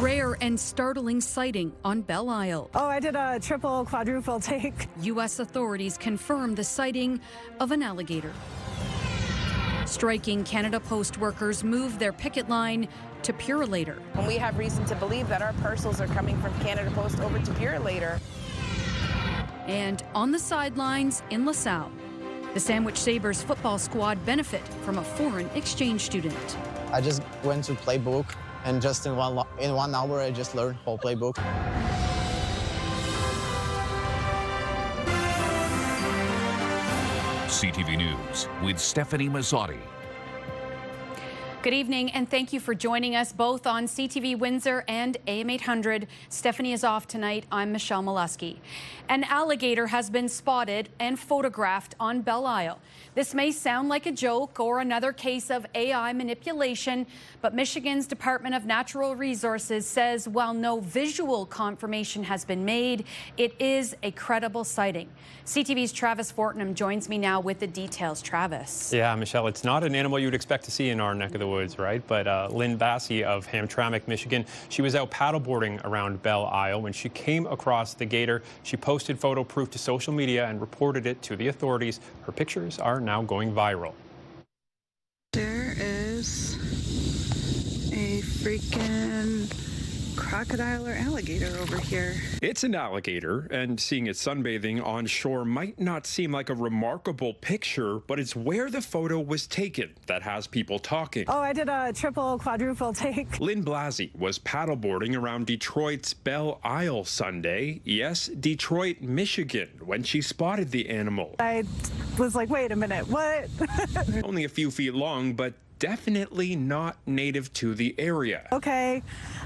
rare and startling sighting on Belle Isle. Oh, I did a triple, quadruple take. U.S. authorities confirmed the sighting of an alligator. Striking Canada Post workers moved their picket line to Purolator. And we have reason to believe that our parcels are coming from Canada Post over to Purolator. And on the sidelines in Lasalle, the Sandwich Sabres football squad benefit from a foreign exchange student. I just went to playbook, and just in 1 hour I just learned whole playbook. CTV News with Stephanie Mazzotti. Good evening, and thank you for joining us both on CTV Windsor and AM 800. Stephanie is off tonight. I'm Michelle Maluske. An alligator has been spotted and photographed on Belle Isle. This may sound like a joke or another case of AI manipulation, but Michigan's Department of Natural Resources says while no visual confirmation has been made, it is a credible sighting. CTV's Travis Fortnum joins me now with the details. Travis. Yeah, Michelle, it's not an animal you'd expect to see in our neck of the woods, right? But Lynn Bassey of Hamtramck, Michigan, she was out paddleboarding around Belle Isle when she came across the gator. She posted photo proof to social media and reported it to the authorities. Her pictures are now going viral. There is a freaking crocodile or alligator over here. It's an alligator, and seeing it sunbathing on shore might not seem like a remarkable picture, but it's where the photo was taken that has people talking. Oh, I did a triple, quadruple take. Lynn Blasey was paddleboarding around Detroit's Belle Isle Sunday. Yes, Detroit, Michigan, when she spotted the animal. I was like, wait a minute, what? Only a few feet long, but definitely not native to the area. Okay,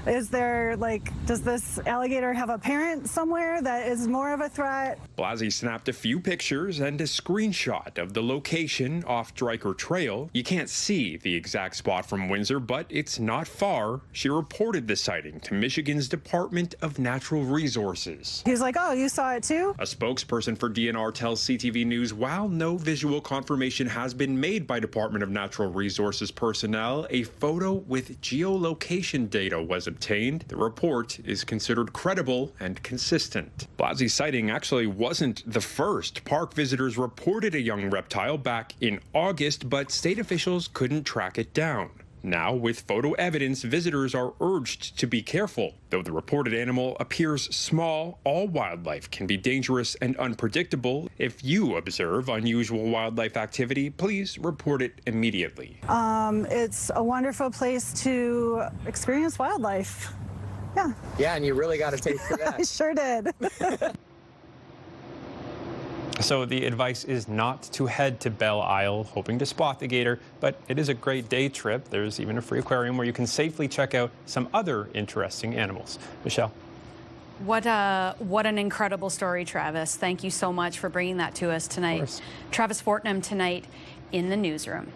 is there, like, does this alligator have a parent somewhere that is more of a threat? Blasey snapped a few pictures and a screenshot of the location off Dryker Trail. You can't see the exact spot from Windsor, but it's not far. She reported the sighting to Michigan's Department of Natural Resources. He's like, oh, you saw it too? A spokesperson for DNR tells CTV News while no visual confirmation has been made by Department of Natural Resources personnel, a photo with geolocation data was obtained. The report is considered credible and consistent. Blasey's sighting actually wasn't the first. Park visitors reported a young reptile back in August, but state officials couldn't track it down. Now, with photo evidence, visitors are urged to be careful. Though the reported animal appears small, all wildlife can be dangerous and unpredictable. If you observe unusual wildlife activity, please report it immediately. It's a wonderful place to experience wildlife. Yeah. Yeah, and you really got to taste for that. I sure did. So the advice is not to head to Belle Isle hoping to spot the gator, but it is a great day trip. There's even a free aquarium where you can safely check out some other interesting animals. Michelle. What an incredible story, Travis. Thank you so much for bringing that to us tonight. Travis Fortnum tonight in the newsroom.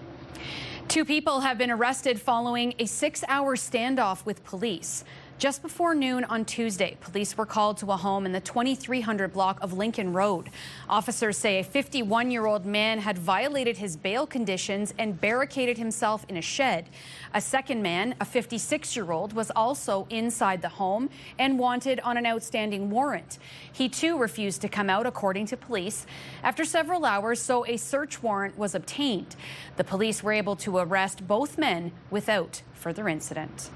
2 people have been arrested following a 6-hour standoff with police. Just before noon on Tuesday, police were called to a home in the 2300 block of Lincoln Road. Officers say a 51-year-old man had violated his bail conditions and barricaded himself in a shed. A second man, a 56-year-old, was also inside the home and wanted on an outstanding warrant. He too refused to come out, according to police. After several hours, so a search warrant was obtained. The police were able to arrest both men without further incident.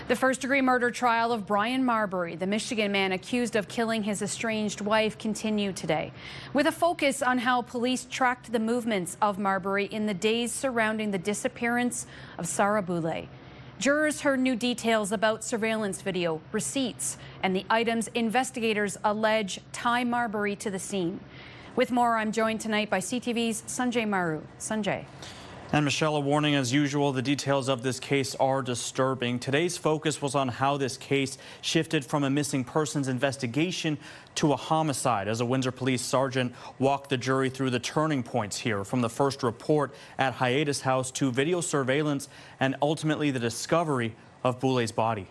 The first-degree murder trial of Brian Marbury, the Michigan man accused of killing his estranged wife, continued today, with a focus on how police tracked the movements of Marbury in the days surrounding the disappearance of Sarah Boulay. Jurors heard new details about surveillance video, receipts, and the items investigators allege tie Marbury to the scene. With more, I'm joined tonight by CTV's Sanjay Maru. Sanjay. And Michelle, a warning as usual, the details of this case are disturbing. Today's focus was on how this case shifted from a missing persons investigation to a homicide, as a Windsor police sergeant walked the jury through the turning points here, from the first report at Hiatus House to video surveillance and ultimately the discovery of Boulay's body.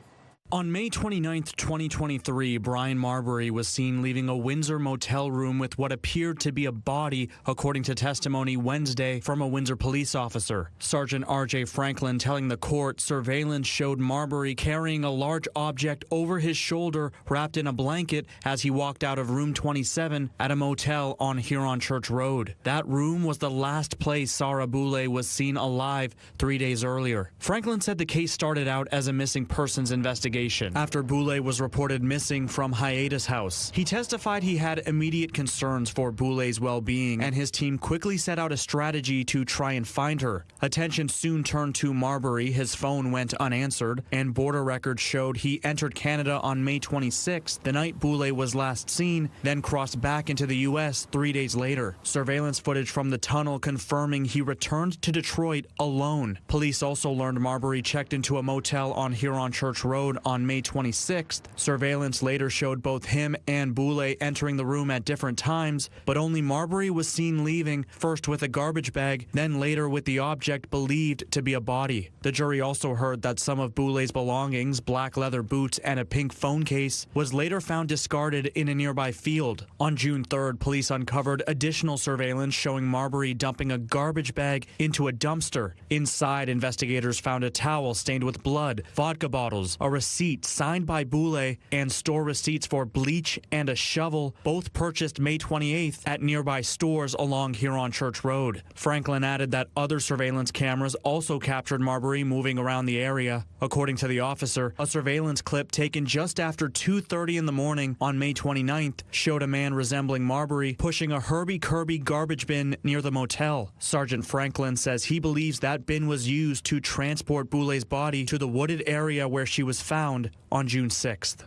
On May 29, 2023, Brian Marbury was seen leaving a Windsor motel room with what appeared to be a body, according to testimony Wednesday from a Windsor police officer. Sergeant R.J. Franklin telling the court surveillance showed Marbury carrying a large object over his shoulder wrapped in a blanket as he walked out of room 27 at a motel on Huron Church Road. That room was the last place Sarah Boulay was seen alive 3 days earlier. Franklin said the case started out as a missing persons investigation after Boulay was reported missing from Hiatus House. He testified he had immediate concerns for Boulay's well-being, and his team quickly set out a strategy to try and find her. Attention soon turned to Marbury. His phone went unanswered, and border records showed he entered Canada on May 26th, the night Boulay was last seen, then crossed back into the U.S. 3 days later. Surveillance footage from the tunnel confirming he returned to Detroit alone. Police also learned Marbury checked into a motel on Huron Church Road on May 26th. Surveillance later showed both him and Boulay entering the room at different times, but only Marbury was seen leaving, first with a garbage bag, then later with the object believed to be a body. The jury also heard that some of Boulay's belongings, black leather boots and a pink phone case, was later found discarded in a nearby field. On June 3rd, police uncovered additional surveillance showing Marbury dumping a garbage bag into a dumpster. Inside, investigators found a towel stained with blood, vodka bottles, a receipt signed by Boulay, and store receipts for bleach and a shovel, both purchased May 28th at nearby stores along Huron Church Road. Franklin added that other surveillance cameras also captured Marbury moving around the area. According to the officer, a surveillance clip taken just after 2:30 in the morning on May 29th showed a man resembling Marbury pushing a Herbie Kirby garbage bin near the motel. Sergeant Franklin says he believes that bin was used to transport Boulay's body to the wooded area where she was found on June 6th.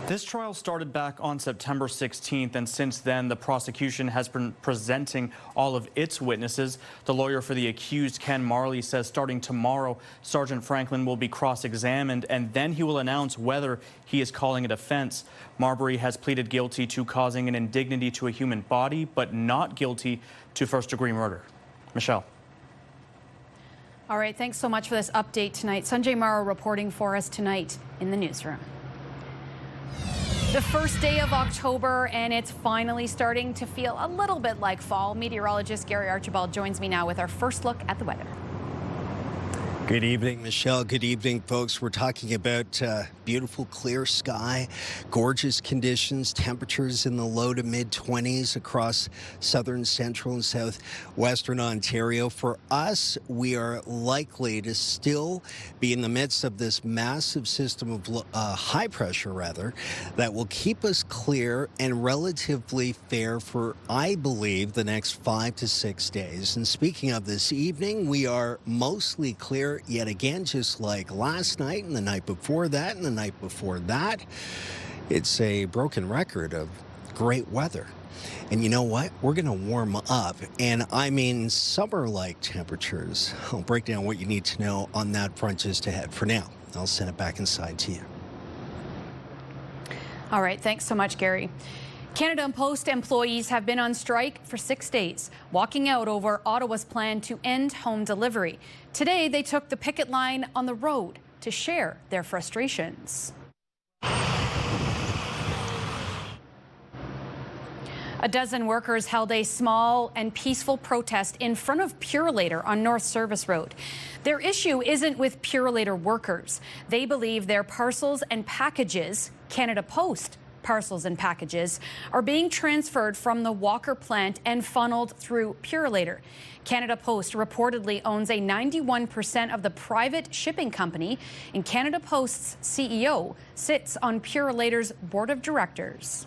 This trial started back on September 16th, and since then, the prosecution has been presenting all of its witnesses. The lawyer for the accused, Ken Marley, says starting tomorrow, Sergeant Franklin will be cross-examined, and then he will announce whether he is calling a defense. Marbury has pleaded guilty to causing an indignity to a human body, but not guilty to first-degree murder. Michelle. All right, thanks so much for this update tonight. Sanjay Morrow reporting for us tonight in the newsroom. The first day of October, and it's finally starting to feel a little bit like fall. Meteorologist Gary Archibald joins me now with our first look at the weather. Good evening, Michelle. Good evening, folks. We're talking about beautiful clear sky, gorgeous conditions, temperatures in the low to mid 20s across southern, central, and southwestern Ontario. For us, we are likely to still be in the midst of this massive system of high pressure, that will keep us clear and relatively fair for, I believe, the next 5 to 6 days. And speaking of this evening, we are mostly clear yet again, just like last night and the night before that and the night before that. It's a broken record of great weather. And you know what? We're going to warm up. And I mean summer-like temperatures. I'll break down what you need to know on that front just ahead. For now, I'll send it back inside to you. All right, thanks so much, Gary. Canada Post employees have been on strike for 6 days, walking out over Ottawa's plan to end home delivery. Today, they took the picket line on the road to share their frustrations. A dozen workers held a small and peaceful protest in front of Purolator on North Service Road. Their issue isn't with Purolator workers. They believe their parcels and packages, Canada Post parcels and packages, are being transferred from the Walker plant and funneled through Purolator. Canada Post reportedly owns a 91% of the private shipping company, and Canada Post's CEO sits on Purolator's board of directors.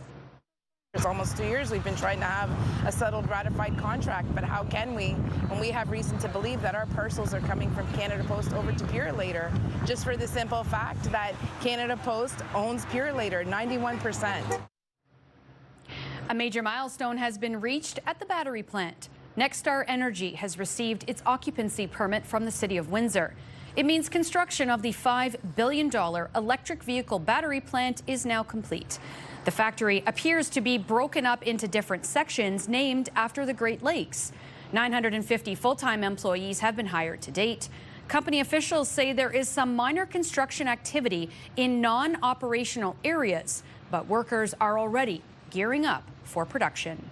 It's almost 2 years we've been trying to have a settled, ratified contract, but how can we when we have reason to believe that our parcels are coming from Canada Post over to Purolator, just for the simple fact that Canada Post owns Purolator 91%. A major milestone has been reached at the battery plant. Nexstar Energy has received its occupancy permit from the City of Windsor. It means construction of the $5 billion electric vehicle battery plant is now complete. The factory appears to be broken up into different sections named after the Great Lakes. 950 full-time employees have been hired to date. Company officials say there is some minor construction activity in non-operational areas, but workers are already gearing up for production.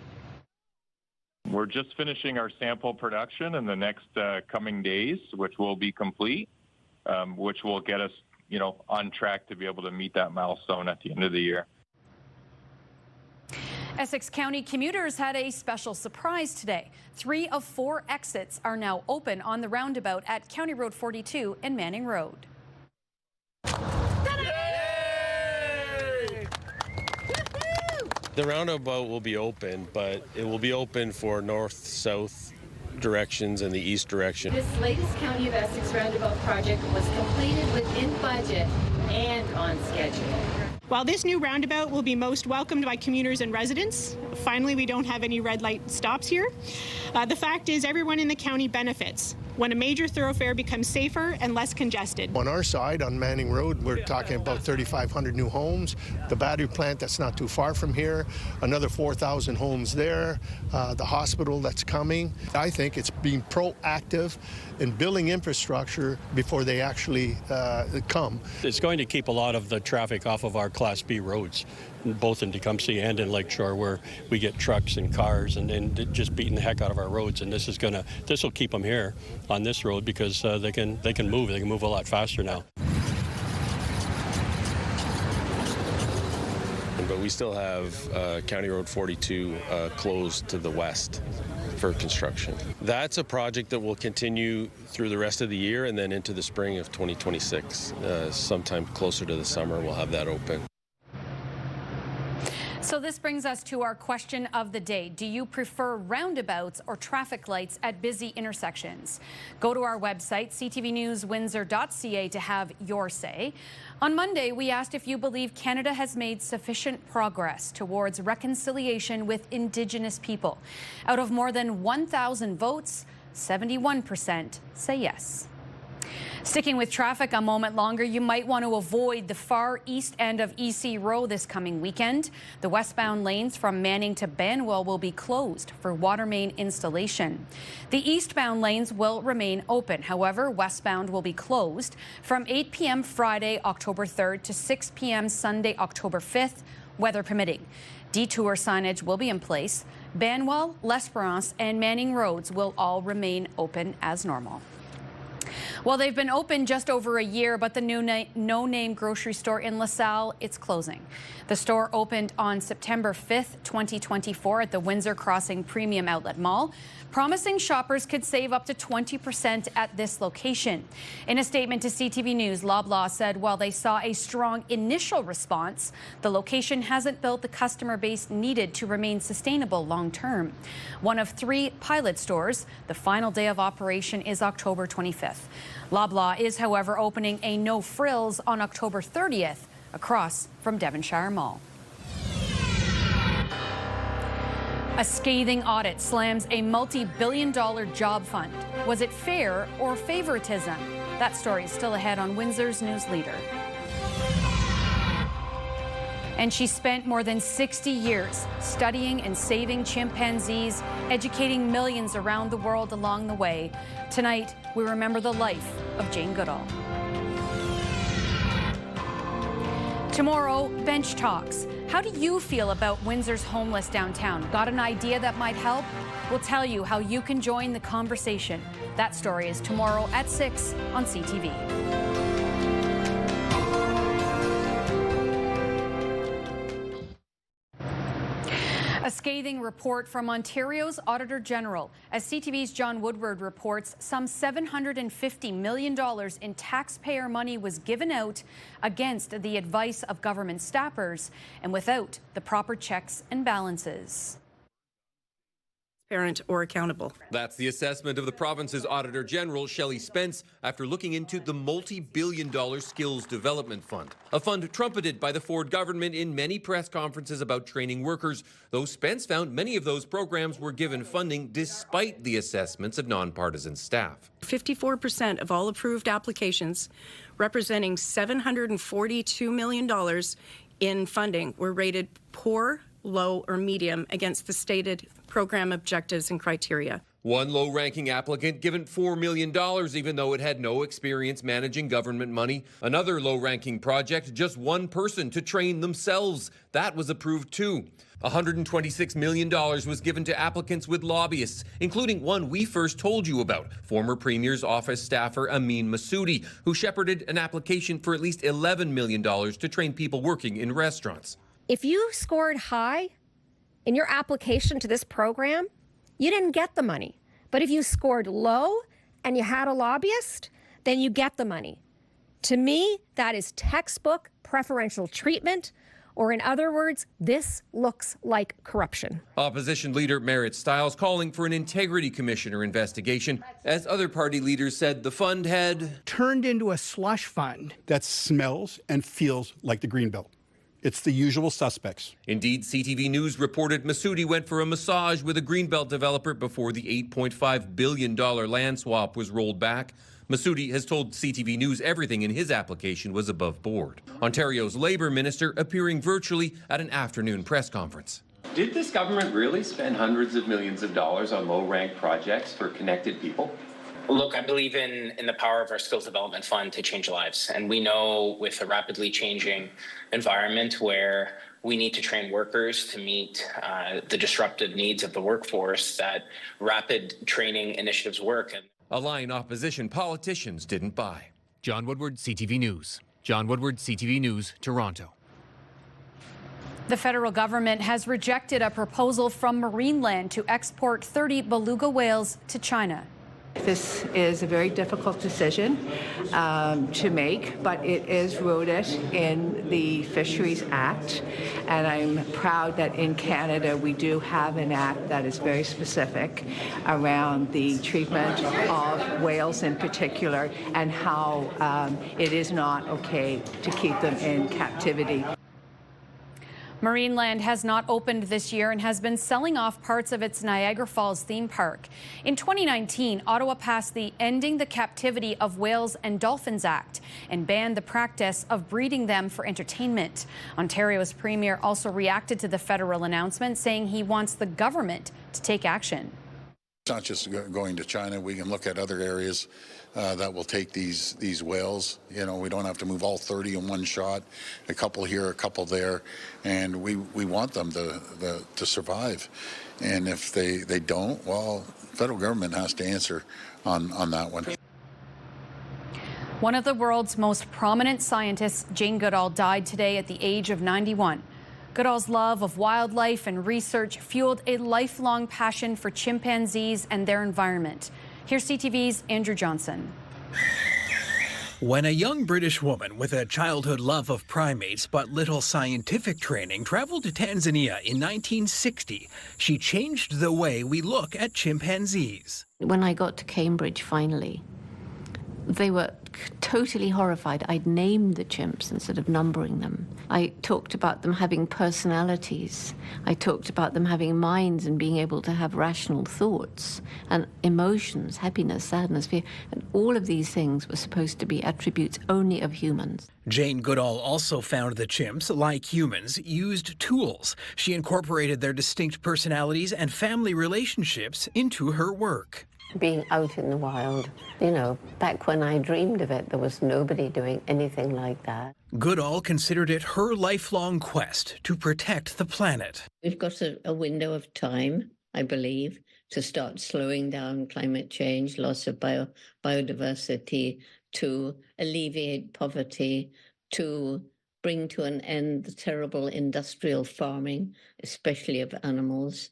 We're just finishing our sample production in the next coming days, which will be complete, which will get us, on track to be able to meet that milestone at the end of the year. Essex County commuters had a special surprise today. 3 of 4 exits are now open on the roundabout at County Road 42 and Manning Road. The roundabout will be open, but it will be open for north-south directions and the east direction. This latest County of Essex roundabout project was completed within budget and on schedule. While this new roundabout will be most welcomed by commuters and residents, finally we don't have any red light stops here. The fact is everyone in the county benefits when a major thoroughfare becomes safer and less congested. On our side, on Manning Road, we're talking about 3,500 new homes. The battery plant that's not too far from here, another 4,000 homes there, the hospital that's coming. I think it's being proactive in building infrastructure before they actually come. It's going to keep a lot of the traffic off of our Class B roads, both in Tecumseh and in Lakeshore, where we get trucks and cars and just beating the heck out of our roads. And this will keep them here on this road because they can move. They can move a lot faster now. But we still have County Road 42 closed to the west for construction. That's a project that will continue through the rest of the year and then into the spring of 2026. Sometime closer to the summer, we'll have that open. So this brings us to our question of the day. Do you prefer roundabouts or traffic lights at busy intersections? Go to our website, ctvnewswindsor.ca, to have your say. On Monday, we asked if you believe Canada has made sufficient progress towards reconciliation with Indigenous people. Out of more than 1,000 votes, 71% say yes. Sticking with traffic a moment longer, you might want to avoid the far east end of EC Row this coming weekend. The westbound lanes from Manning to Banwell will be closed for water main installation. The eastbound lanes will remain open. However, westbound will be closed from 8 p.m. Friday, October 3rd to 6 p.m. Sunday, October 5th, weather permitting. Detour signage will be in place. Banwell, L'Esperance, and Manning roads will all remain open as normal. Well, they've been open just over a year, but the new no-name grocery store in Lasalle, it's closing. The store opened on September 5th, 2024 at the Windsor Crossing Premium Outlet Mall, promising shoppers could save up to 20% at this location. In a statement to CTV News, Loblaw said while they saw a strong initial response, the location hasn't built the customer base needed to remain sustainable long-term. One of 3 pilot stores, the final day of operation is October 25th. Loblaw is, however, opening a No Frills on October 30th across from Devonshire Mall. A scathing audit slams a multi-billion-dollar job fund. Was it fair or favoritism? That story is still ahead on Windsor's News Leader. And she spent more than 60 years studying and saving chimpanzees, educating millions around the world along the way. Tonight, we remember the life of Jane Goodall. Tomorrow, Bench Talks. How do you feel about Windsor's homeless downtown? Got an idea that might help? We'll tell you how you can join the conversation. That story is tomorrow at 6 on CTV. A scathing report from Ontario's Auditor General. As CTV's John Woodward reports, some $750 million in taxpayer money was given out against the advice of government staffers and without the proper checks and balances. Transparent or accountable. That's the assessment of the province's Auditor General, Shelley Spence, after looking into the multi-billion-dollar Skills Development Fund, a fund trumpeted by the Ford government in many press conferences about training workers, though Spence found many of those programs were given funding despite the assessments of nonpartisan staff. 54% of all approved applications, representing $742 million in funding, were rated poor, low, or medium against the stated program objectives and criteria. One low-ranking applicant given $4 million even though it had no experience managing government money. Another low-ranking project, just one person to train themselves. That was approved too. $126 million was given to applicants with lobbyists, including one we first told you about, former Premier's office staffer Amin Massoudi, who shepherded an application for at least $11 million to train people working in restaurants. If you scored high in your application to this program, you didn't get the money. But if you scored low and you had a lobbyist, then you get the money. To me, that is textbook preferential treatment, or in other words, this looks like corruption. Opposition leader Merritt Stiles calling for an integrity commissioner investigation, as other party leaders said the fund had turned into a slush fund that smells and feels like the Greenbelt. It's the usual suspects. Indeed, CTV News reported Massoudi went for a massage with a Greenbelt developer before the $8.5 billion land swap was rolled back. Massoudi has told CTV News everything in his application was above board. Ontario's Labour Minister appearing virtually at an afternoon press conference. Did this government really spend hundreds of millions of dollars on low-ranked projects for connected people? Look, I believe in the power of our skills development fund to change lives. And we know with a rapidly changing environment where we need to train workers to meet the disruptive needs of the workforce, that rapid training initiatives work. A line opposition politicians didn't buy. John Woodward, CTV News. John Woodward, CTV News, Toronto. The federal government has rejected a proposal from Marineland to export 30 beluga whales to China. This is a very difficult decision to make, but it is rooted in the Fisheries Act, and I'm proud that in Canada we do have an act that is very specific around the treatment of whales in particular and how it is not okay to keep them in captivity. Marineland has not opened this year and has been selling off parts of its Niagara Falls theme park. In 2019, Ottawa passed the Ending the Captivity of Whales and Dolphins Act and banned the practice of breeding them for entertainment. Ontario's Premier also reacted to the federal announcement, saying he wants the government to take action. It's not just going to China. We can look at other areas that will take these whales. You know, we don't have to move all 30 in one shot, a couple here, a couple there, and we want them to survive. And if they don't, well, the federal government has to answer on that one. One of the world's most prominent scientists, Jane Goodall, died today at the age of 91. Goodall's love of wildlife and research fueled a lifelong passion for chimpanzees and their environment. Here's CTV's Andrew Johnson. When a young British woman with a childhood love of primates but little scientific training traveled to Tanzania in 1960, she changed the way we look at chimpanzees. When I got to Cambridge finally, they were totally horrified. I'd named the chimps instead of numbering them. I talked about them having personalities. I talked about them having minds and being able to have rational thoughts and emotions, happiness, sadness, fear. And all of these things were supposed to be attributes only of humans. Jane Goodall also found the chimps, like humans, used tools. She incorporated their distinct personalities and family relationships into her work. Being out in the wild, you know, back when I dreamed of it, there was nobody doing anything like that. Goodall considered it her lifelong quest to protect the planet. We've got a window of time, I believe, to start slowing down climate change, loss of biodiversity, to alleviate poverty, to bring to an end the terrible industrial farming, especially of animals,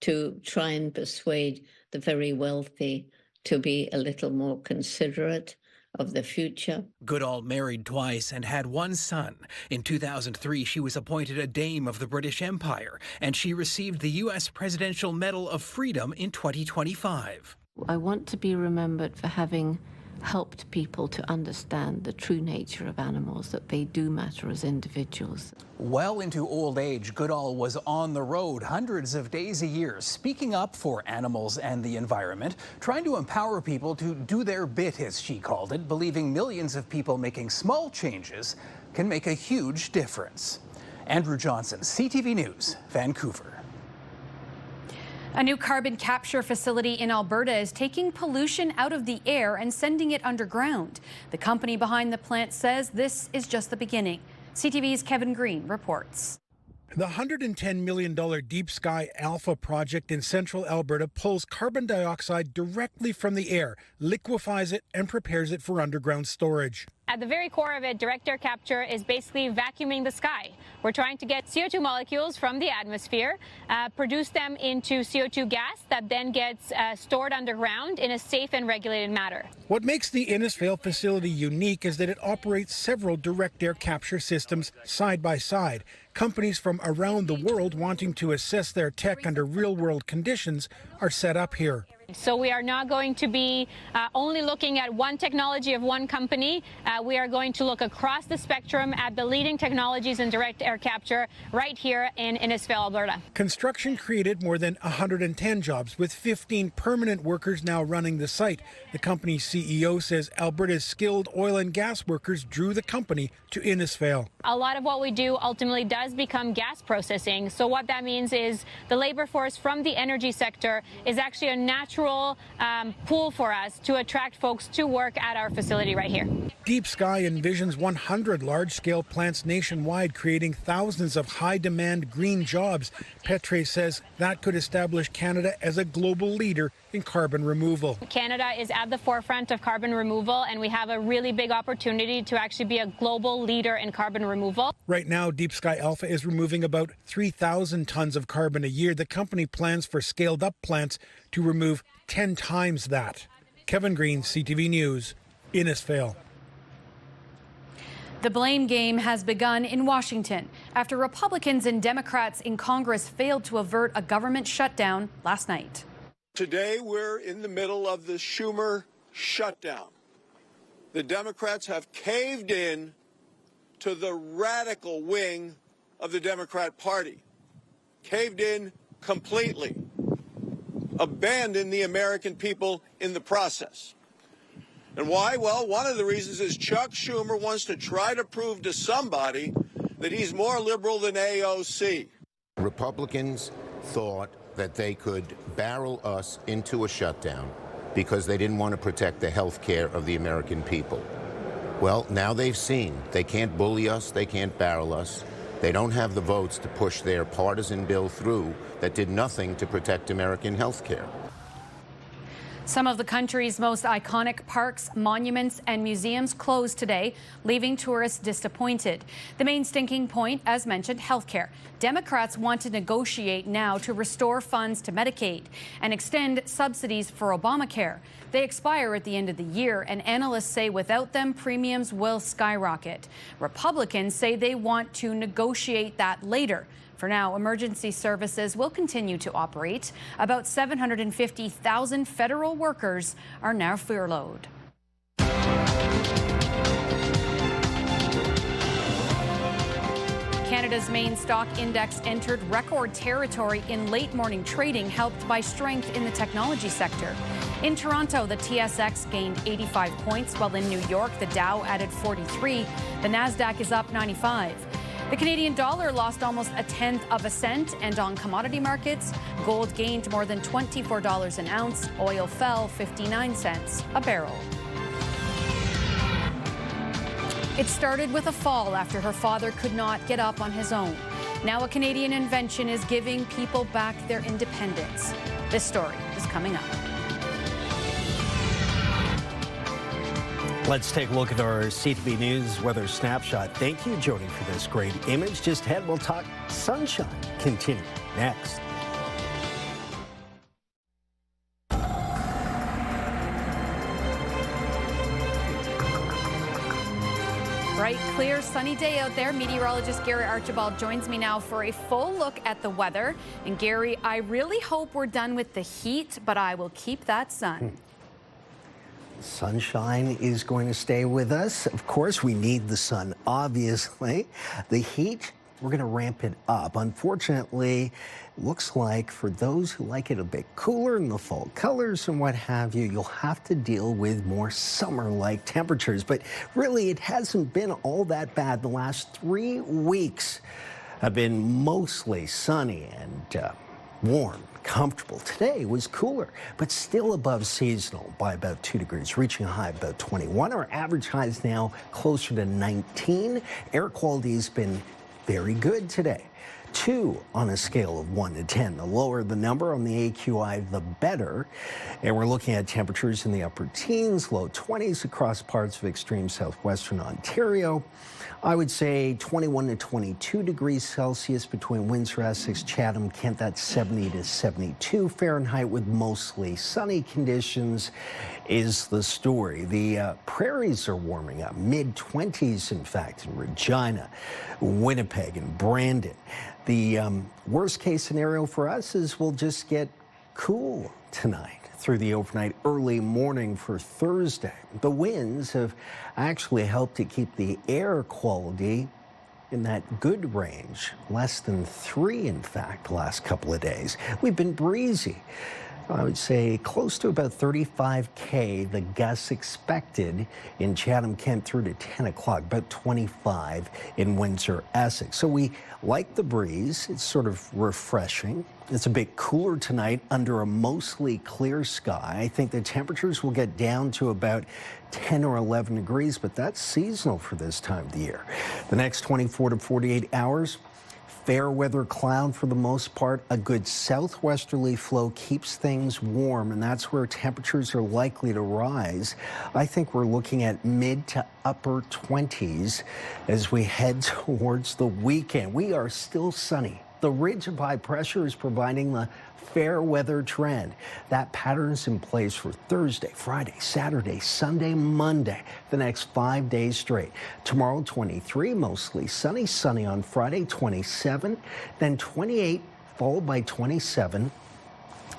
to try and persuade the very wealthy to be a little more considerate of the future. Goodall married twice and had one son. In 2003, she was appointed a Dame of the British Empire, and she received the U.S. Presidential Medal of Freedom in 2025. I want to be remembered for having helped people to understand the true nature of animals, that they do matter as individuals. Well into old age, Goodall was on the road hundreds of days a year, speaking up for animals and the environment, trying to empower people to do their bit, as she called it, believing millions of people making small changes can make a huge difference. Andrew Johnson, CTV News, Vancouver. A new carbon capture facility in Alberta is taking pollution out of the air and sending it underground. The company behind the plant says this is just the beginning. CTV's Kevin Green reports. The $110 million Deep Sky Alpha project in central Alberta pulls carbon dioxide directly from the air, liquefies it, and prepares it for underground storage. At the very core of it, direct air capture is basically vacuuming the sky. We're trying to get CO2 molecules from the atmosphere, produce them into CO2 gas that then gets stored underground in a safe and regulated manner. What makes the Innisfail facility unique is that it operates several direct air capture systems side by side. Companies from around the world wanting to assess their tech under real-world conditions are set up here. So we are not going to be only looking at one technology of one company. We are going to look across the spectrum at the leading technologies in direct air capture right here in Innisfail, Alberta. Construction created more than 110 jobs, with 15 permanent workers now running the site. The company's CEO says Alberta's skilled oil and gas workers drew the company to Innisfail. A lot of what we do ultimately does become gas processing. So what that means is the labor force from the energy sector is actually a natural pool for us to attract folks to work at our facility right here. Deep Sky envisions 100 large-scale plants nationwide, creating thousands of high-demand green jobs. Petre says that could establish Canada as a global leader in carbon removal. Canada is at the forefront of carbon removal, and we have a really big opportunity to actually be a global leader in carbon removal. Right now, Deep Sky Alpha is removing about 3,000 tons of carbon a year. The company plans for scaled-up plants to remove 10 times that. Kevin Green, CTV News, Innisfail. The blame game has begun in Washington after Republicans and Democrats in Congress failed to avert a government shutdown last night. Today, we're in the middle of the Schumer shutdown. The Democrats have caved in to the radical wing of the Democrat Party, caved in completely, abandoned the American people in the process. And why? Well, one of the reasons is Chuck Schumer wants to try to prove to somebody that he's more liberal than AOC. Republicans thought that they could barrel us into a shutdown because they didn't want to protect the health care of the American people. Well, now they've seen they can't bully us, they can't barrel us. They don't have the votes to push their partisan bill through that did nothing to protect American health care. Some of the country's most iconic parks, monuments, and museums closed today, leaving tourists disappointed. The main sticking point, as mentioned, healthcare. Democrats want to negotiate now to restore funds to Medicaid and extend subsidies for Obamacare. They expire at the end of the year, and analysts say without them, premiums will skyrocket. Republicans say they want to negotiate that later. For now, emergency services will continue to operate. About 750,000 federal workers are now furloughed. Canada's main stock index entered record territory in late morning trading, helped by strength in the technology sector. In Toronto, the TSX gained 85 points, while in New York, the Dow added 43. The Nasdaq is up 95. The Canadian dollar lost almost 1/10 cent, and on commodity markets, gold gained more than $24 an ounce. Oil fell 59 cents a barrel. It started with a fall after her father could not get up on his own. Now a Canadian invention is giving people back their independence. This story is coming up. Let's take a look at our CTV News weather snapshot. Thank you, Jody, for this great image. Just ahead, we'll talk sunshine. Continue next. Bright, clear, sunny day out there. Meteorologist Gary Archibald joins me now for a full look at the weather. And Gary, I really hope we're done with the heat, but I will keep that sun. Sunshine is going to stay with us. Of course, we need the sun, obviously. The heat, we're going to ramp it up. Unfortunately, looks like for those who like it a bit cooler in the fall colors and what have you, you'll have to deal with more summer-like temperatures. But really, it hasn't been all that bad. The last 3 weeks have been mostly sunny and warm. comfortable. Today was cooler, but still above seasonal by about 2 degrees, reaching a high of about 21. Our average high is now closer to 19. Air quality has been very good today. 2 on a scale of 1 to 10. The lower the number on the AQI, the better. And we're looking at temperatures in the upper teens, low 20s across parts of extreme southwestern Ontario. I would say 21 to 22 degrees Celsius between Windsor, Essex, Chatham, Kent. That's 70 to 72 Fahrenheit with mostly sunny conditions is the story. The prairies are warming up, mid-20s in fact, in Regina, Winnipeg, and Brandon. The worst case scenario for us is we'll just get cool tonight through the overnight, early morning for Thursday. The winds have actually helped to keep the air quality in that good range, less than 3 in fact the last couple of days. We've been breezy. I would say close to about 35K, the gusts expected in Chatham, Kent through to 10 o'clock, about 25 in Windsor, Essex. So we like the breeze. It's sort of refreshing. It's a bit cooler tonight under a mostly clear sky. I think the temperatures will get down to about 10 or 11 degrees, but that's seasonal for this time of the year. The next 24 to 48 hours, fair weather cloud for the most part. A good southwesterly flow keeps things warm, and that's where temperatures are likely to rise. I think we're looking at mid to upper 20s as we head towards the weekend. We are still sunny. The ridge of high pressure is providing the fair weather trend. That pattern's in place for Thursday, Friday, Saturday, Sunday, Monday, the next 5 days straight. Tomorrow, 23, mostly sunny. Sunny on Friday, 27, then 28, followed by 27.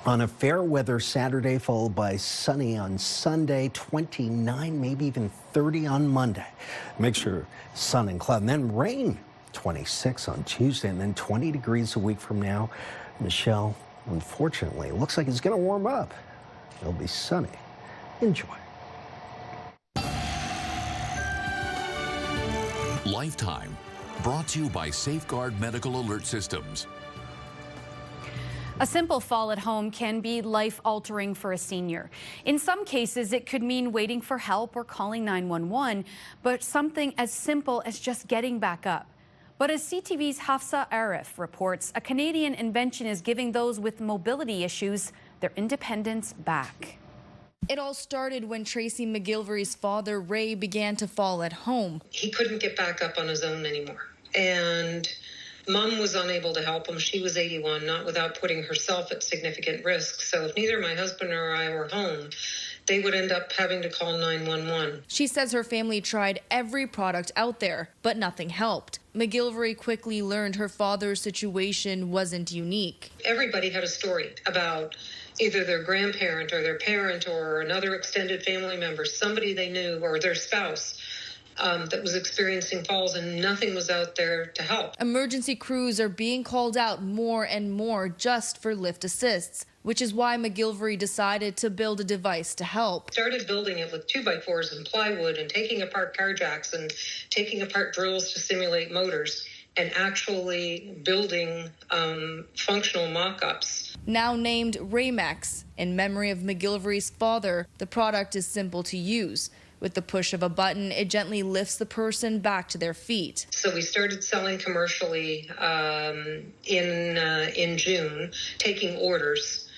On a fair weather Saturday, followed by sunny on Sunday, 29, maybe even 30 on Monday. Mixture of sun and cloud, and then rain, 26 on Tuesday, and then 20 degrees a week from now. Michelle, unfortunately, it looks like it's going to warm up. It'll be sunny. Enjoy. Lifetime, brought to you by Safeguard Medical Alert Systems. A simple fall at home can be life-altering for a senior. In some cases, it could mean waiting for help or calling 911, but something as simple as just getting back up. But as CTV's Hafsa Arif reports, a Canadian invention is giving those with mobility issues their independence back. It all started when Tracy McGilvery's father, Ray, began to fall at home. He couldn't get back up on his own anymore. And Mom was unable to help him. She was 81, not without putting herself at significant risk. So if neither my husband or I were home, they would end up having to call 911. She says her family tried every product out there, but nothing helped. McGilvery quickly learned her father's situation wasn't unique. Everybody had a story about either their grandparent or their parent or another extended family member, somebody they knew, or their spouse that was experiencing falls, and nothing was out there to help. Emergency crews are being called out more and more just for lift assists, which is why McGilvery decided to build a device to help. Started building it with 2x4s and plywood and taking apart car jacks and taking apart drills to simulate motors and actually building functional mock-ups. Now named Raymex, in memory of McGilvery's father, the product is simple to use. With the push of a button, it gently lifts the person back to their feet. So we started selling commercially in June, taking orders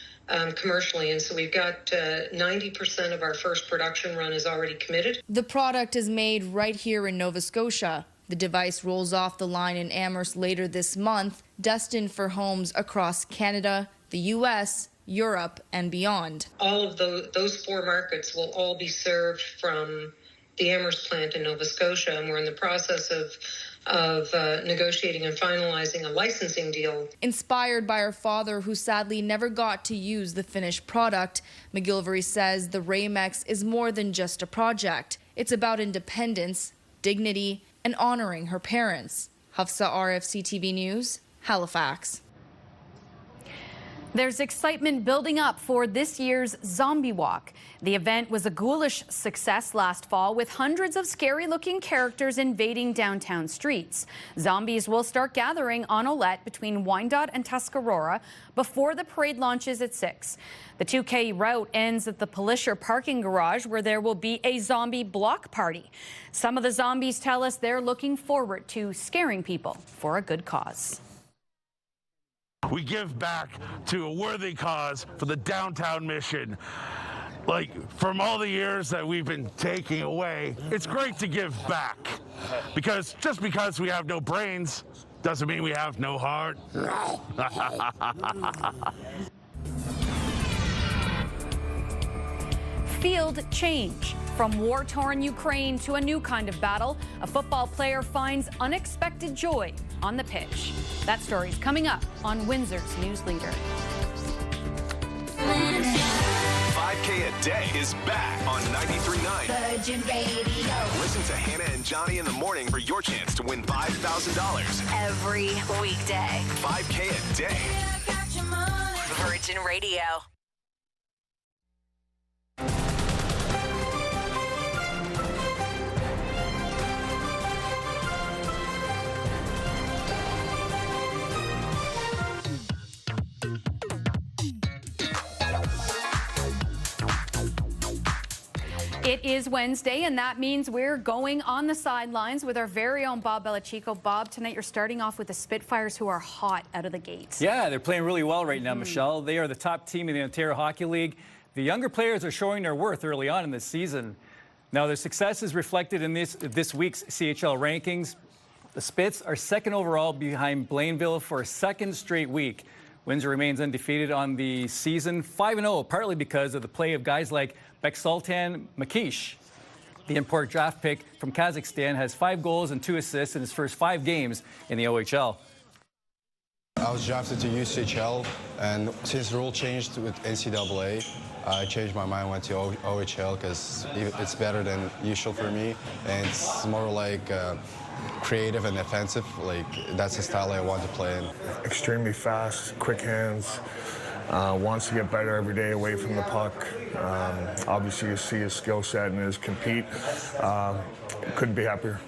commercially. And so we've got 90% of our first production run is already committed. The product is made right here in Nova Scotia. The device rolls off the line in Amherst later this month, destined for homes across Canada, the U.S., Europe, and beyond. All of those 4 markets will all be served from the Amherst plant in Nova Scotia, and we're in the process of negotiating and finalizing a licensing deal. Inspired by her father, who sadly never got to use the finished product, McGilvery says the Raymex is more than just a project. It's about independence, dignity, and honoring her parents. Hafsa Arif, CTV News, Halifax. There's excitement building up for this year's Zombie Walk. The event was a ghoulish success last fall with hundreds of scary-looking characters invading downtown streets. Zombies will start gathering on Olette between Wyandotte and Tuscarora before the parade launches at 6. The 2K route ends at the Polisher parking garage where there will be a zombie block party. Some of the zombies tell us they're looking forward to scaring people for a good cause. We give back to a worthy cause for the downtown mission. Like, from all the years that we've been taking away, it's great to give back. Because just because we have no brains doesn't mean we have no heart. Field change. From war-torn Ukraine to a new kind of battle, a football player finds unexpected joy on the pitch. That story's coming up on Windsor's News Leader. 5K a day is back on 93.9 Virgin Radio. Listen to Hannah and Johnny in the morning for your chance to win $5,000 Every weekday. 5K a day. Virgin Radio. It is Wednesday, and that means we're going on the sidelines with our very own Bob Belichico. Bob, tonight you're starting off with the Spitfires, who are hot out of the gate. Yeah, they're playing really well right now, Michelle. They are the top team in the Ontario Hockey League. The younger players are showing their worth early on in this season. Now, their success is reflected in this week's CHL rankings. The Spits are second overall behind Blainville for a second straight week. Windsor remains undefeated on the season, 5-0, partly because of the play of guys like Beksultan Makish. The import draft pick from Kazakhstan has 5 goals and 2 assists in his first 5 games in the OHL. I was drafted to UCHL, and since the rule changed with NCAA, I changed my mind, went to OHL because it's better than usual for me, and it's more like creative and offensive. Like, that's the style I want to play in. Extremely fast, quick hands, wants to get better every day away from the puck. Obviously, you see his skill set and his compete. Couldn't be happier.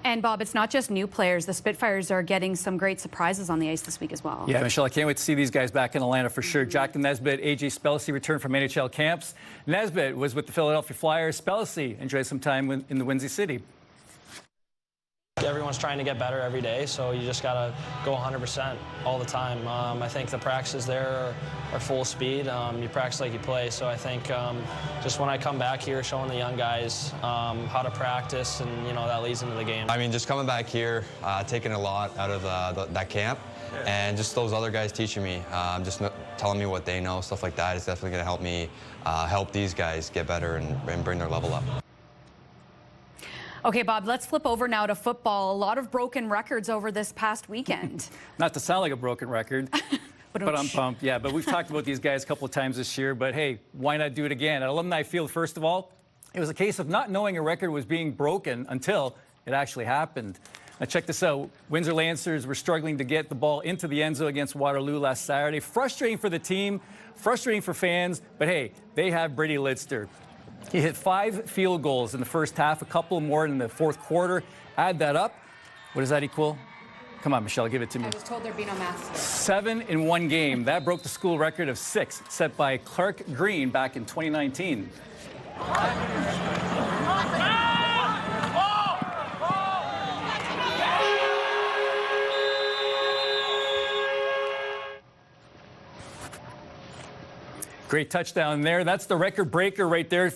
And Bob, it's not just new players. The Spitfires are getting some great surprises on the ice this week as well. Yeah, Michelle, I can't wait to see these guys back in Atlanta for sure. Jack Nesbitt, AJ Spelsey returned from NHL camps. Nesbitt was with the Philadelphia Flyers. Spelsey enjoyed some time in the Windsor City. Everyone's trying to get better every day, so you just got to go 100% all the time. I think the practices there are full speed. You practice like you play, so I think just when I come back here, showing the young guys how to practice, and that leads into the game. I mean, just coming back here, taking a lot out of that camp, and just those other guys teaching me, just telling me what they know, stuff like that is definitely going to help me help these guys get better and bring their level up. Okay, Bob, let's flip over now to football. A lot of broken records over this past weekend. Not to sound like a broken record, but I'm pumped. Yeah, but we've talked about these guys a couple of times this year, but hey, why not do it again? At Alumni Field, first of all, it was a case of not knowing a record was being broken until it actually happened. Now check this out. Windsor Lancers were struggling to get the ball into the end zone against Waterloo last Saturday. Frustrating for the team, frustrating for fans, but hey, they have Brady Lidster. He hit 5 field goals in the first half, a couple more in the fourth quarter. Add that up. What does that equal? Come on, Michelle, give it to me. I was told there'd be no math. 7 in one game. That broke the school record of 6 set by Clark Green back in 2019. Great touchdown there. That's the record breaker right there.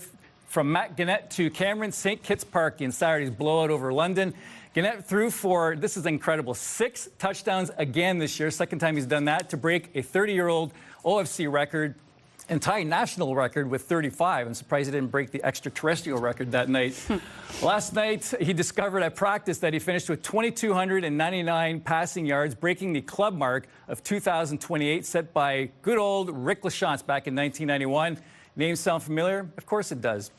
From Matt Gannett to Cameron St. Kitts Park in Saturday's blowout over London. Gannett threw for, this is incredible, 6 touchdowns again this year. Second time he's done that to break a 30-year-old OFC record and tie a national record with 35. I'm surprised he didn't break the extraterrestrial record that night. Last night, he discovered at practice that he finished with 2,299 passing yards, breaking the club mark of 2,028 set by good old Rick Lachance back in 1991. Names sound familiar? Of course it does.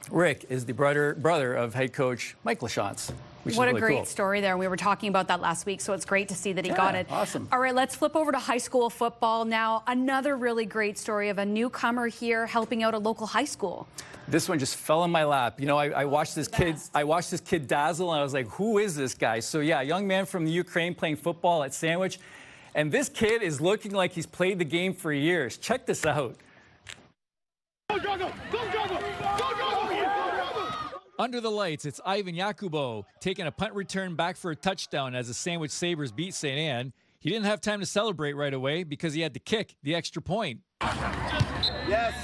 Rick is the brother of head coach Mike Lachance. What a great story there. We were talking about that last week, so it's great to see that he got it. Awesome. All right, let's flip over to high school football now. Another really great story of a newcomer here helping out a local high school. This one just fell in my lap. You know, I watched this kid dazzle, and I was like, who is this guy? So yeah, a young man from the Ukraine playing football at Sandwich. And this kid is looking like he's played the game for years. Check this out. Under the lights, it's Ivan Yakubo taking a punt return back for a touchdown as the Sandwich Sabres beat St. Anne. He didn't have time to celebrate right away because he had to kick the extra point. Yes.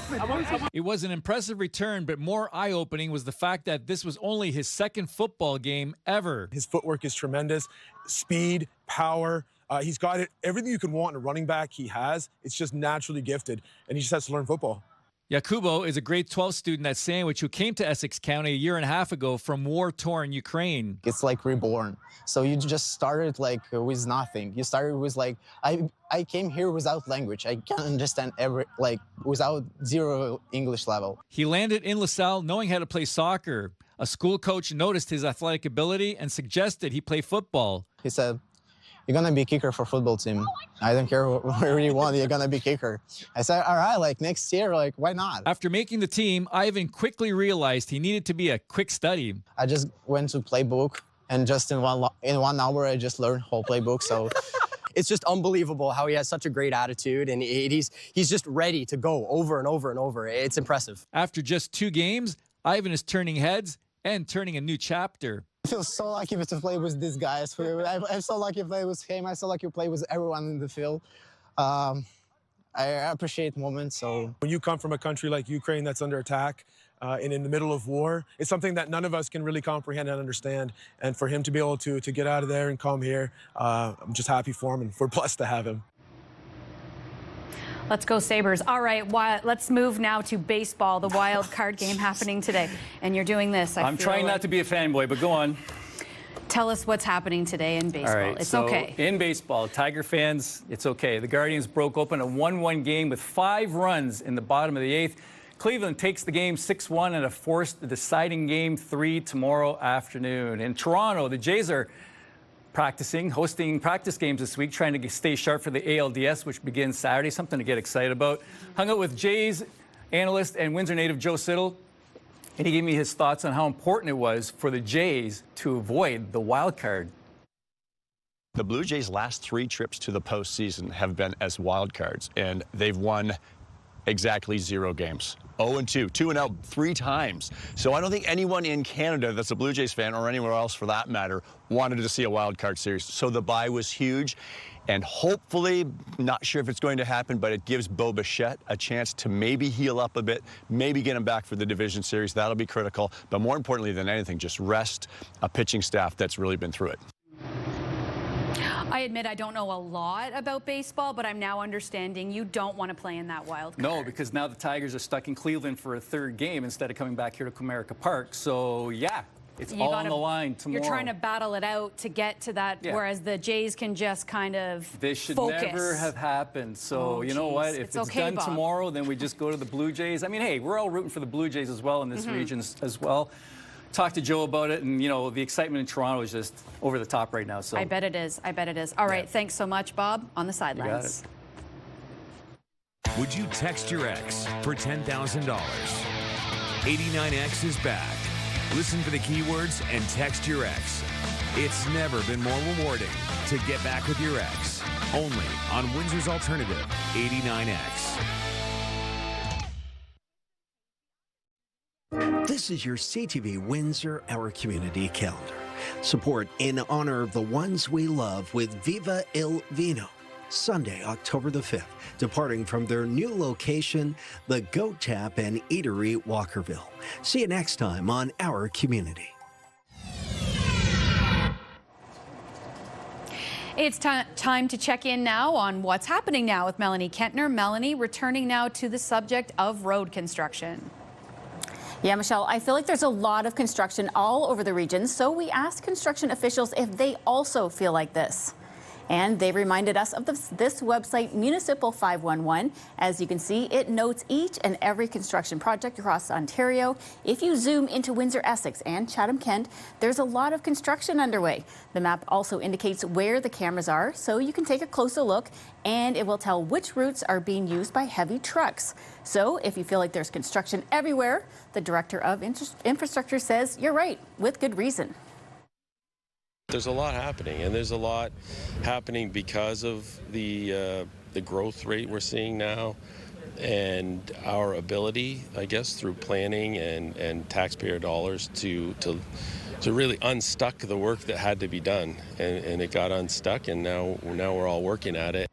It was an impressive return, but more eye-opening was the fact that this was only his second football game ever. His footwork is tremendous. Speed, power. He's got it. Everything you can want in a running back, he has. It's just naturally gifted, and he just has to learn football. Yakubo is a grade 12 student at Sandwich who came to Essex County a year and a half ago from war-torn Ukraine. It's like reborn. So you just started like with nothing. You started with like, I came here without language. I can't understand without zero English level. He landed in Lasalle knowing how to play soccer. A school coach noticed his athletic ability and suggested he play football. He said, "You're going to be kicker for football team. I don't care where you want, you're going to be kicker." I said, all right, like next year, like why not? After making the team, Ivan quickly realized he needed to be a quick study. I just went to playbook and just in 1 hour, I just learned whole playbook. So it's just unbelievable how he has such a great attitude and he's just ready to go over and over and over. It's impressive. After just 2 games, Ivan is turning heads and turning a new chapter. I feel so lucky to play with these guys. I'm so lucky to play with him. I'm so lucky to play with everyone in the field. I appreciate moments. So when you come from a country like Ukraine that's under attack and in the middle of war, it's something that none of us can really comprehend and understand. And for him to be able to get out of there and come here, I'm just happy for him, and we're blessed to have him. Let's go Sabres. All right, let's move now to baseball, the wild card game happening today. And you're doing this. I'm trying not to be a fanboy, but go on. Tell us what's happening today in baseball. All right, it's so okay. In baseball, Tiger fans, it's okay. The Guardians broke open a 1-1 game with 5 runs in the bottom of the 8th. Cleveland takes the game 6-1 and a forced deciding game 3 tomorrow afternoon. In Toronto, the Jays are hosting practice games this week, trying to stay sharp for the ALDS, which begins Saturday. Something to get excited about. Hung out with Jays analyst and Windsor native Joe Siddle, and he gave me his thoughts on how important it was for the Jays to avoid the wild card. The Blue Jays' last 3 trips to the postseason have been as wild cards, and they've won exactly 0 games. 0-2, 2-0 3 times. So I don't think anyone in Canada that's a Blue Jays fan, or anywhere else for that matter, wanted to see a wild card series. So the bye was huge, and hopefully, not sure if it's going to happen, but it gives Bo Bichette a chance to maybe heal up a bit, maybe get him back for the division series. That'll be critical. But more importantly than anything, just rest a pitching staff that's really been through it. I admit I don't know a lot about baseball, but I'm now understanding you don't want to play in that wild card. No, because now the Tigers are stuck in Cleveland for a 3rd game instead of coming back here to Comerica Park. So, yeah, it's all on the line tomorrow. You're trying to battle it out to get to that, whereas the Jays can just kind of This should focus. never have happened. So, you know what? If it's okay, done Bob. tomorrow, then we just go to the Blue Jays. I mean, hey, we're all rooting for the Blue Jays as well in this region as well. Talked to Joe about it, and, you know, the excitement in Toronto is just over the top right now. So I bet it is. I bet it is. All right, thanks so much, Bob, on the sidelines. Would you text your ex for $10,000? 89X is back. Listen for the keywords and text your ex. It's never been more rewarding to get back with your ex. Only on Windsor's Alternative, 89X. This is your CTV Windsor Our Community Calendar. Support in honor of the ones we love with Viva Il Vino. Sunday, October the 5th, departing from their new location, the Goat Tap and Eatery, Walkerville. See you next time on Our Community. It's time to check in now on what's happening now with Melanie Kentner. Melanie, returning now to the subject of road construction. Yeah, Michelle, I feel like there's a lot of construction all over the region, so we asked construction officials if they also feel like this. And they reminded us of this website, Municipal 511. As you can see, it notes each and every construction project across Ontario. If you zoom into Windsor, Essex and Chatham-Kent, there's a lot of construction underway. The map also indicates where the cameras are, so you can take a closer look, and it will tell which routes are being used by heavy trucks. So if you feel like there's construction everywhere, the Director of Infrastructure says you're right, with good reason. There's a lot happening, and there's a lot happening because of the growth rate we're seeing now, and our ability, I guess, through planning and taxpayer dollars to really unstuck the work that had to be done, and it got unstuck, and now we're all working at it.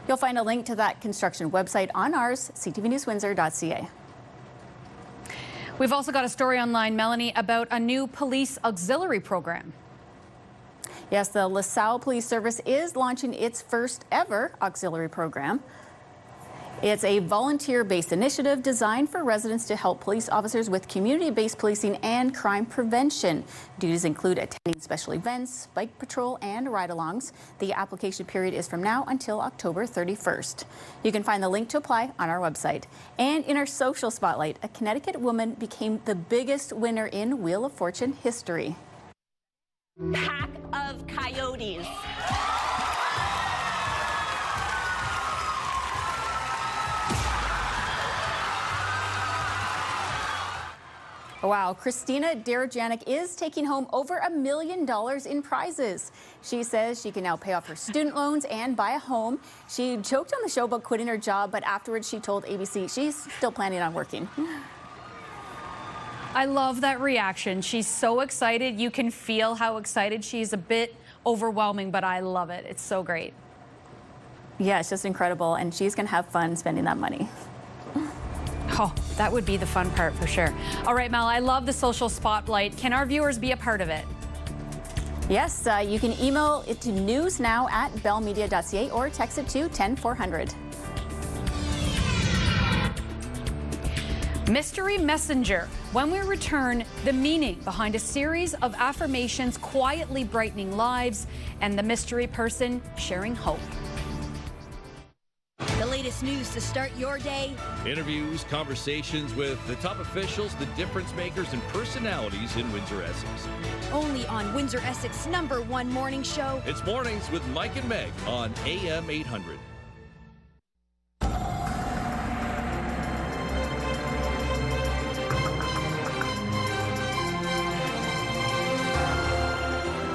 You'll find a link to that construction website on ours, ctvnewswindsor.ca. We've also got a story online, Melanie, about a new police auxiliary program. Yes, the Lasalle Police Service is launching its first ever auxiliary program. It's a volunteer-based initiative designed for residents to help police officers with community-based policing and crime prevention. Duties include attending special events, bike patrol, and ride-alongs. The application period is from now until October 31st. You can find the link to apply on our website. And in our social spotlight, a Connecticut woman became the biggest winner in Wheel of Fortune history. Pack of coyotes. Wow, Christina Derajanic is taking home over $1 million in prizes. She says she can now pay off her student loans and buy a home. She joked on the show about quitting her job, but afterwards she told ABC she's still planning on working. I love that reaction. She's so excited. You can feel how excited she's. A bit overwhelming, but I love it. It's so great. Yeah, it's just incredible, and she's going to have fun spending that money. Oh, that would be the fun part for sure. All right, Mel, I love the social spotlight. Can our viewers be a part of it? Yes, you can email it to newsnow@bellemedia.ca or text it to 10400. Mystery Messenger. When we return, the meaning behind a series of affirmations quietly brightening lives, and the mystery person sharing hope. The latest news to start your day. Interviews, conversations with the top officials, the difference makers, and personalities in Windsor, Essex. Only on Windsor, Essex #1 morning show. It's Mornings with Mike and Meg on AM 800.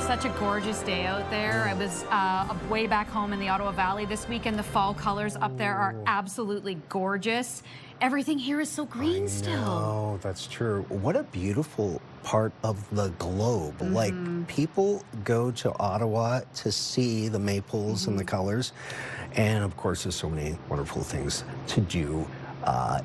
Such a gorgeous day out there. I was way back home in the Ottawa Valley this weekend. The fall colors up there are absolutely gorgeous. Everything here is so green still. Oh, that's true. What a beautiful part of the globe. Mm-hmm. Like, people go to Ottawa to see the maples and the colors. And of course, there's so many wonderful things to do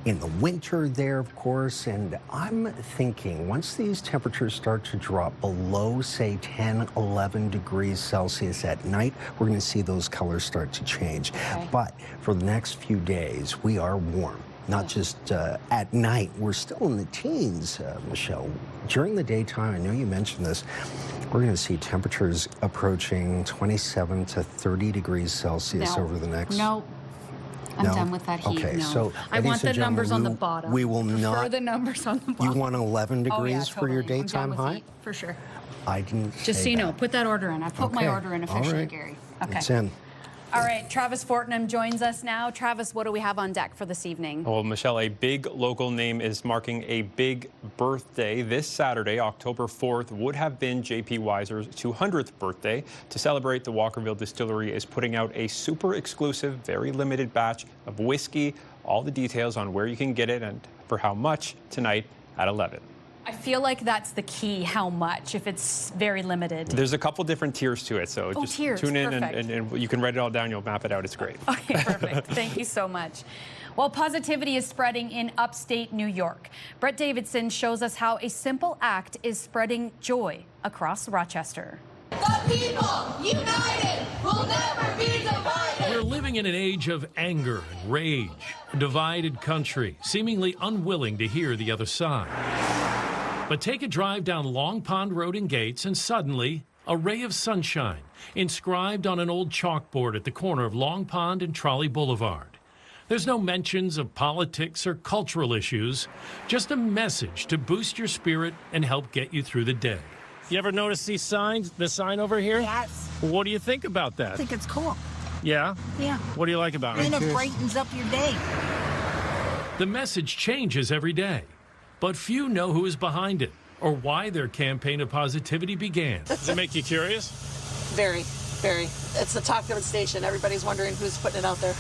in the winter there, of course. And I'm thinking once these temperatures start to drop below, say, 10, 11 degrees Celsius at night, we're going to see those colors start to change. Okay. But for the next few days, we are warm. Not just at night. We're still in the teens, Michelle. During the daytime, I know you mentioned this, we're going to see temperatures approaching 27 to 30 degrees Celsius over the next... I'm done with that heat. Okay, no. so I want the numbers on the bottom. We will not. Prefer the numbers on the bottom. You want 11 degrees for your daytime high? Heat, for sure. I didn't. Just so you know, put that order in. I put my order in officially, all right. Gary. Okay. It's in. All right, Travis Fortnum joins us now. Travis, what do we have on deck for this evening? Well, Michelle, a big local name is marking a big birthday. This Saturday, October 4th, would have been J.P. Weiser's 200th birthday. To celebrate, the Walkerville Distillery is putting out a super exclusive, very limited batch of whiskey. All the details on where you can get it and for how much tonight at 11. I feel like that's the key, how much, if it's very limited. There's a couple different tiers to it, so just tune in and you can write it all down. You'll map it out. It's great. Okay, perfect. Thank you so much. Well, positivity is spreading in upstate New York. Brett Davidson shows us how a simple act is spreading joy across Rochester. The people, united, will never be divided. We're living in an age of anger and rage, a divided country, seemingly unwilling to hear the other side. But take a drive down Long Pond Road in Gates, and suddenly a ray of sunshine, inscribed on an old chalkboard at the corner of Long Pond and Trolley Boulevard. There's no mentions of politics or cultural issues, just a message to boost your spirit and help get you through the day. You ever notice these signs, the sign over here? Yes. What do you think about that? I think it's cool. Yeah? Yeah. What do you like about it? And it brightens up your day. The message changes every day, but few know who is behind it or why their campaign of positivity began. Does it make you curious? Very, very. It's the talk of the station. Everybody's wondering who's putting it out there.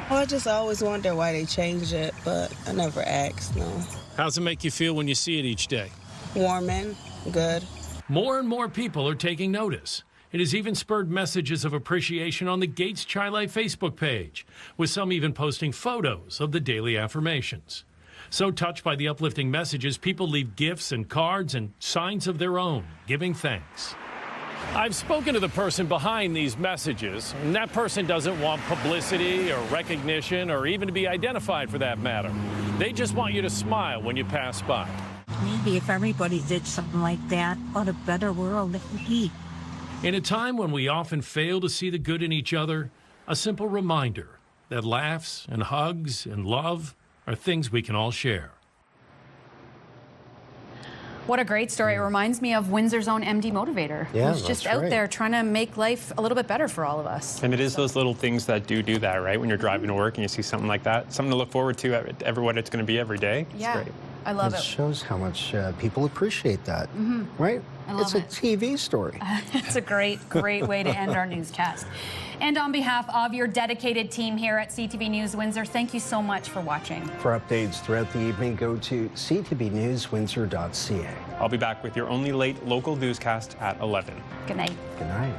Well, I just always wonder why they changed it, but I never asked, no. How's it make you feel when you see it each day? Warming, good. More and more people are taking notice. It has even spurred messages of appreciation on the Gates Chi Life Facebook page, with some even posting photos of the daily affirmations. So touched by the uplifting messages, people leave gifts and cards and signs of their own, giving thanks. I've spoken to the person behind these messages, and that person doesn't want publicity or recognition or even to be identified for that matter. They just want you to smile when you pass by. Maybe if everybody did something like that, what a better world it would be. In a time when we often fail to see the good in each other, a simple reminder that laughs and hugs and love are things we can all share. What a great story. It reminds me of Windsor's own MD Motivator, who's just out there trying to make life a little bit better for all of us. And it is those little things that do that, right? When you're driving to work and you see something like that, something to look forward to every what it's going to be every day. Yeah, it's great. I love it. It shows how much people appreciate that, right? I love it's a TV story. It's a great way to end our newscast. And on behalf of your dedicated team here at CTV News Windsor, thank you so much for watching. For updates throughout the evening, go to ctvnewswindsor.ca. I'll be back with your only late local newscast at 11. Good night. Good night.